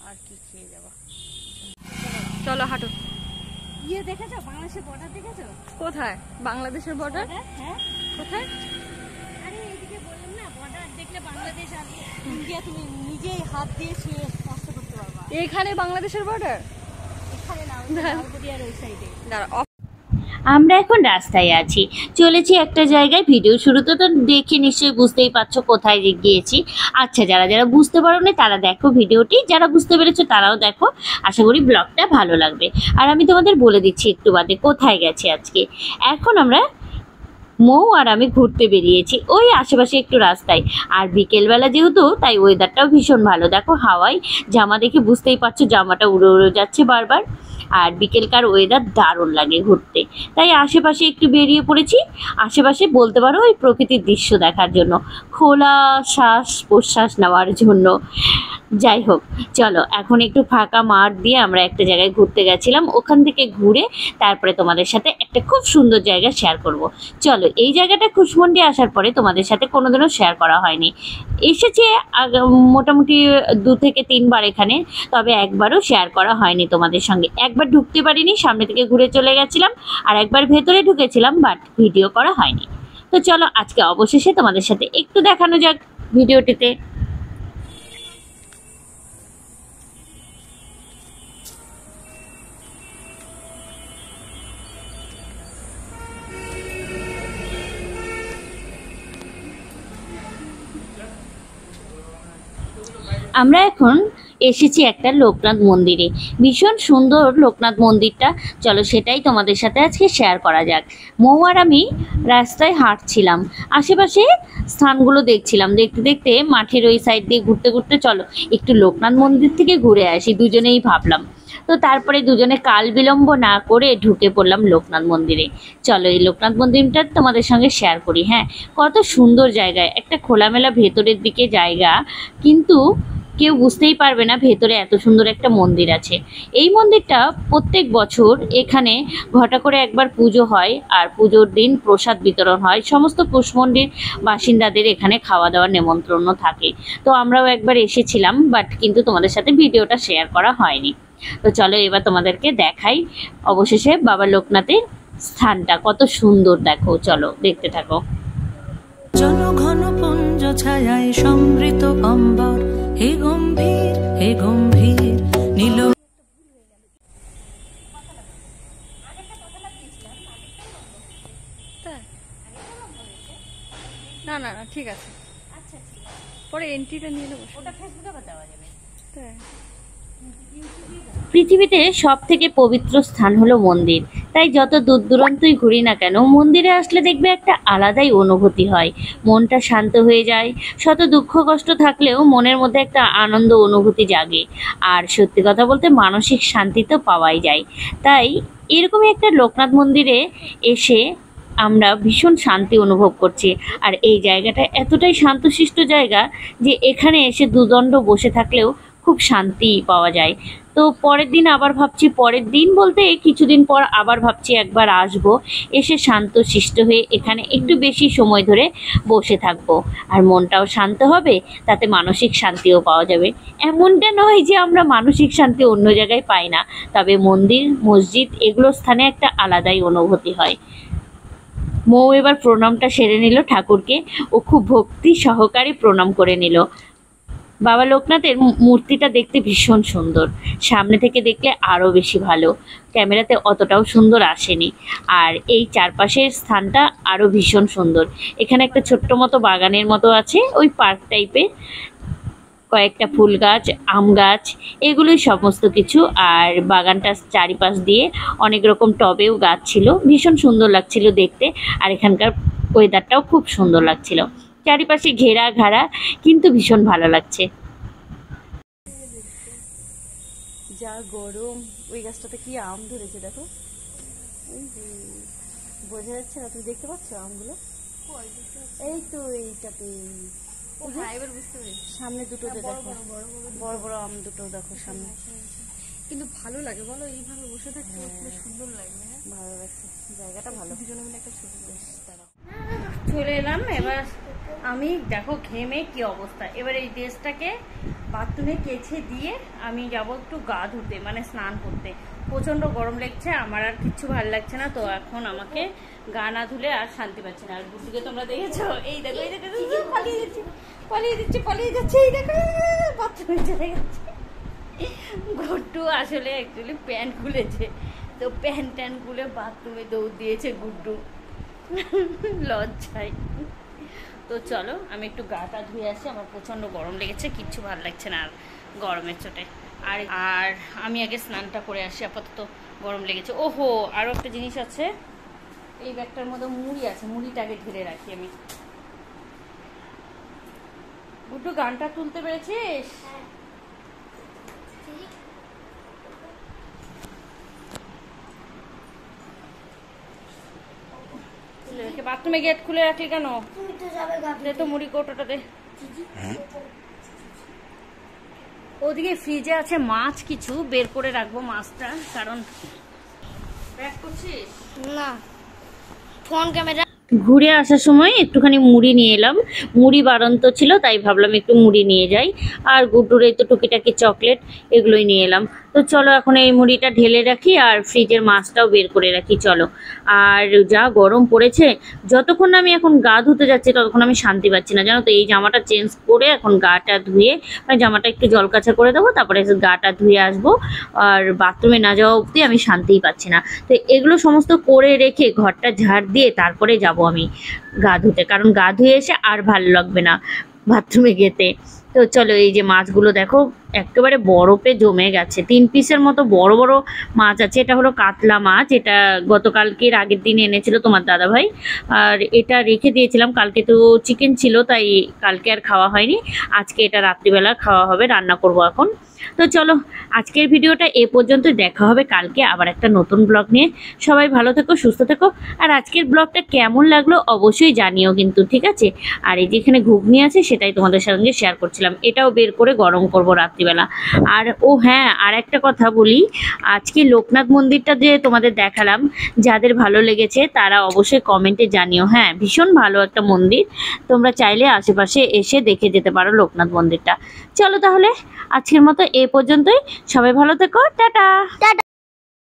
আর কি খেয়ে যাবো। চলো হাঁটো। ইয়ে দেখেছো বাংলাদেশের বর্ডার দেখেছো? কোথায় বাংলাদেশের বর্ডার? হ্যাঁ কোথায়? আরে এইদিকে বললাম না বর্ডার দেখলে বাংলাদেশ আর ইন্ডিয়া তুমি নিজেই হাত দিয়ে ছুঁয়ে স্পর্শ করতে পারবা। এইখানে বাংলাদেশের বর্ডার? এখানে না লালগড়িয়ার ওই সাইডে। আমরা এখন রাস্তায় আছি, চলেছি একটা জায়গায়। ভিডিও শুরুতে তো দেখে নিশ্চয়ই বুঝতেই পারছো কোথায় গিয়েছি। আচ্ছা, যারা যারা বুঝতে পারোনি তারা দেখো ভিডিওটি, যারা বুঝতে পেরেছো তারাও দেখো। আশা করি ব্লগটা ভালো লাগবে। আর আমি তোমাদের বলে দিচ্ছি একটু বাদে কোথায় গেছি আজকে। এখন আমরা মৌ আর আমি ঘুরতে বেরিয়েছি ওই আশেপাশে একটু রাস্তায়। আর বিকেলবেলা যেহেতু, তাই ওয়েদারটাও ভীষণ ভালো। দেখো হাওয়ায় জামা দেখে বুঝতেই পারছো জামাটা উড়ে উড়ে যাচ্ছে বারবার। আর বিকেলকার ওয়েদার দারুণ লাগে ঘুরতে, তাই আশেপাশে একটু বেরিয়ে পড়েছি। আশেপাশে বলতে পারো ওই প্রকৃতির দৃশ্য দেখার জন্য, খোলা শ্বাস প্রশ্বাস নেওয়ার জন্য। যাই হোক, চলো এখন একটু ফাঁকা মাঠ দিয়ে আমরা একটা জায়গায় ঘুরতে গেছিলাম। ওখান থেকে ঘুরে তারপরে তোমাদের সাথে একটা খুব সুন্দর জায়গা শেয়ার করব। চলো, এই জায়গাটা কুশমন্ডি আসার পরে তোমাদের সাথে কোনোদিনও শেয়ার করা হয়নি। এসেছে মোটামুটি 2 থেকে 3 বার এখানে, তবে একবারও শেয়ার করা হয়নি তোমাদের সঙ্গে। একবার ঢুকতে পারিনি, সামনে থেকে ঘুরে চলে গেছিলাম। আর একবার ভেতরে ঢুকেছিলাম, বাট ভিডিও করা হয়নি। তো চলো আজকে অবশেষে তোমাদের সাথে একটু দেখানো যাক ভিডিওটিতে। আমরা এখন এসেছি একটা লোকনাথ মন্দিরে। ভীষণ সুন্দর লোকনাথ মন্দিরটা। চলো সেটাই তোমাদের সাথে আজকে শেয়ার করা যাক। মৌ আর আমি রাস্তায় হাঁটছিলাম, আশেপাশে স্থানগুলো দেখছিলাম। দেখতে দেখতে মাঠের ওই সাইড দিয়ে ঘুরতে ঘুরতে চলো একটু লোকনাথ মন্দির থেকে ঘুরে আসি, দুজনেই ভাবলাম। তো তারপরে দুজনে কাল বিলম্ব না করে ঢুকে পড়লাম লোকনাথ মন্দিরে। চলো এই লোকনাথ মন্দিরটা তোমাদের সঙ্গে শেয়ার করি। হ্যাঁ, কত সুন্দর জায়গায়, একটা খোলামেলা ভেতরের দিকে জায়গা, কিন্তু কেউ বুঝতেই পারবে না ভেতরে এত সুন্দর একটা মন্দির আছে। এই মন্দিরটা প্রত্যেক বছর এখানে ঘটা করে একবার পুজো হয়, আর পুজোর দিন প্রসাদ বিতরণ হয়। সমস্ত কুশমন্ডির বাসিন্দাদের এখানে খাওয়া দাওয়ার নেমন্ত্রণ থাকে। তো আমরাও একবার এসেছিলাম, বাট কিন্তু তোমাদের সাথে ভিডিওটা শেয়ার করা হয়নি। তো চলো এবার তোমাদেরকে দেখাই অবশেষে বাবা লোকনাথের স্থানটা কত সুন্দর। দেখো, চলো দেখতে থাকো। জনঘন পুঞ্জ ছায়ায় সমৃত অম্বর, হে গম্ভীর নীল। না না না, ঠিক আছে। পরে এন্ট্রিটা নিয়ে নেবো। ওটা ফেসবুকে দেওয়া যাবে। পৃথিবীতে সব থেকে পবিত্র স্থান হলো মন্দির। তাই যত দূর দূরান্তই ঘুরি না কেন, মন্দিরে আসলে দেখবে একটা আলাদাই অনুভূতি হয়। মনটা শান্ত হয়ে যায়। শত দুঃখ কষ্ট থাকলেও মনের মধ্যে একটা আনন্দ অনুভূতি জাগে। আর সত্যি কথা বলতে মানসিক শান্তি তো পাওয়াই যায়। তাই এরকমই একটা লোকনাথ মন্দিরে এসে আমরা ভীষণ শান্তি অনুভব করছি। আর এই জায়গাটা এতটাই শান্তশিষ্ট জায়গা যে এখানে এসে দুদণ্ড বসে থাকলেও খুব শান্তি পাওয়া যায়। তো পরের দিন আবার ভাবছি, পরের দিন বলতে কিছুদিন পর আবার ভাবছি একবার আসবো, এসে শান্তশিষ্ট হয়ে এখানে একটু বেশি সময় ধরে বসে থাকবো। আর মনটাও শান্ত হবে, তাতে মানসিক শান্তিও পাওয়া যাবে। এমনটা নয় যে আমরা মানসিক শান্তি অন্য জায়গায় পাই না, তবে মন্দির মসজিদ এগুলো স্থানে একটা আলাদাই অনুভূতি হয়। মৌ এবার প্রণামটা সেরে নিল ঠাকুরকে। ও খুব ভক্তি সহকারে প্রণাম করে নিল। বাবা লোকনাথের মূর্তিটা দেখতে ভীষণ সুন্দর, সামনে থেকে দেখলে আরও বেশি ভালো। ক্যামেরাতে অতটাও সুন্দর আসেনি। আর এই চারপাশের স্থানটা আরও ভীষণ সুন্দর। এখানে একটা ছোট্ট মতো বাগানের মতো আছে, ওই পার্ক টাইপের। কয়েকটা ফুল গাছ, আম গাছ, এগুলোই সমস্ত কিছু। আর বাগানটার চারিপাশ দিয়ে অনেক রকম টবেও গাছ ছিল, ভীষণ সুন্দর লাগছিল দেখতে। আর এখানকার ওয়েদারটাও খুব সুন্দর লাগছিল, চারিপাশে ঘেরা ঘাড়া, কিন্তু ভীষণ ভালো লাগছে। যা গরম। ওই গাছটাতে কি আম ধরেছে দেখো, বোঝা যাচ্ছে না? তুমি দেখতে পাচ্ছ আমগুলো? এই তো এইটাতে, এবার বুঝতে পেরেছি। সামনে দুটোতে দেখো, বড় বড় আম দুটো দেখো সামনে। কিন্তু ভালো লাগে বলো, এইভাবে বসে থাকতে সুন্দর লাগবে। হ্যাঁ, ভালো লাগছে, জায়গাটা ভালো। দুজনে মিলে একটা ছবি। চলে এলাম। এবার আমি দেখো ঘেমে কি অবস্থা। এবার এই ড্রেসটাকে বাথরুমে কেচে দিয়ে আমি যাব একটু গা ধুতে, মানে স্নান করতে। প্রচণ্ড গরম লাগছে, আমার আর কিচ্ছু ভালো লাগছে না। তো এখন আমাকে গা না ধুলে আর শান্তি পাচ্ছি না। আর গুড্ডুকে তোমরা দেখেছো, এই দেখো এই দেখো পালিয়ে যাচ্ছে এই দেখো বাথরুমে চলে গেছে। গুড্ডু আসলে অ্যাকচুয়ালি প্যান্ট খুলেছে, তো প্যান্ট খুলে বাথরুমে দৌড় দিয়েছে গুড্ডু লজ্জায়। তো চলো আমি একটু গাটা ধুয়ে আসি, আমার প্রচণ্ড গরম লেগেছে, কিচ্ছু ভালো লাগছে না আর গরমের চোটে। আর আর আমি আগে স্নানটা করে আসি, আপাতত গরম লেগেছে। ওহো, আরও একটা জিনিস আছে, এই ব্যাগটার মধ্যে মুড়ি আছে, মুড়িটা আগে ঢেলে রাখি আমি। গুড্ডু গানটা তুলতে পেরেছিস? বাথরুমে গেট খুলে রাখলি কেন? দে তো মুড়ি কৌটোটা দে। ওদিকে ফ্রিজে আছে মাছ, কিছু বের করে রাখবো মাছটা, কারণ প্যাক করছিস না ফোন ক্যামেরা। ঘুরে আসার সময় একটুখানি মুড়ি নিয়ে এলাম, মুড়ি বাড়ন্ত ছিল তাই ভাবলাম একটু মুড়ি নিয়ে যাই। আর গুড্ডুর এই তো টুকিটাকি চকলেট এগুলোই নিয়ে এলাম। তো চলো এখন এই মুড়িটা ঢেলে রাখি আর ফ্রিজের মাছটাও বের করে রাখি চলো। আর যা গরম পড়েছে, যতক্ষণ আমি এখন গা ধুতে যাচ্ছি ততক্ষণ আমি শান্তি পাচ্ছি না, জানো তো। এই জামাটা চেঞ্জ করে এখন গাটা ধুয়ে, মানে জামাটা একটু জল কাঁচা করে দেবো, তারপরে গাটা ধুয়ে আসবো। আর বাথরুমে না যাওয়া অবধি আমি শান্তিই পাচ্ছি না। তো এগুলো সমস্ত করে রেখে ঘরটা ঝাড় দিয়ে তারপরে যাব আমি গা ধুতে, কারণ গা ধুয়ে এসে আর ভালো লাগবে না বাথরুমে যেতে। তো চলো, এই যে মাছগুলো দেখো একেবারে বরফে জমে গেছে, 3 পিসের মতো বড় বড় মাছ আছে। এটা হলো কাতলা মাছ, এটা গতকালকের আগের দিন এনেছিল তোমার দাদাভাই, আর এটা রেখে দিয়েছিলাম। কালকে তো চিকেন ছিল তাই কালকে আর খাওয়া হয়নি, আজকে এটা রাত্রিবেলা খাওয়া হবে, রান্না করব এখন। তো চলো আজকের ভিডিওটা এ পর্যন্ত, দেখা হবে কালকে আবার একটা নতুন ব্লগ নিয়ে। সবাই ভালো থেকো, সুস্থ থেকো। আর আজকের ব্লগটা কেমন লাগলো অবশ্যই জানিও কিন্তু, ঠিক আছে। আর এই যেখানে ঘুগনি আছে সেটাই তোমাদের সঙ্গে শেয়ার করছিলাম, এটাও বের করে গরম করব রাত্রিবেলা। আর ও হ্যাঁ, আর একটা কথা বলি, আজকে লোকনাথ মন্দিরটা যে তোমাদের দেখালাম, যাদের ভালো লেগেছে তারা অবশ্যই কমেন্টে জানিও। হ্যাঁ, ভীষণ ভালো একটা মন্দির, তোমরা চাইলে আশেপাশে এসে দেখে যেতে পারো লোকনাথ মন্দিরটা। চলো তাহলে আজকের মতো এ পর্যন্তই, সবাই ভালো থেকো, টাটা।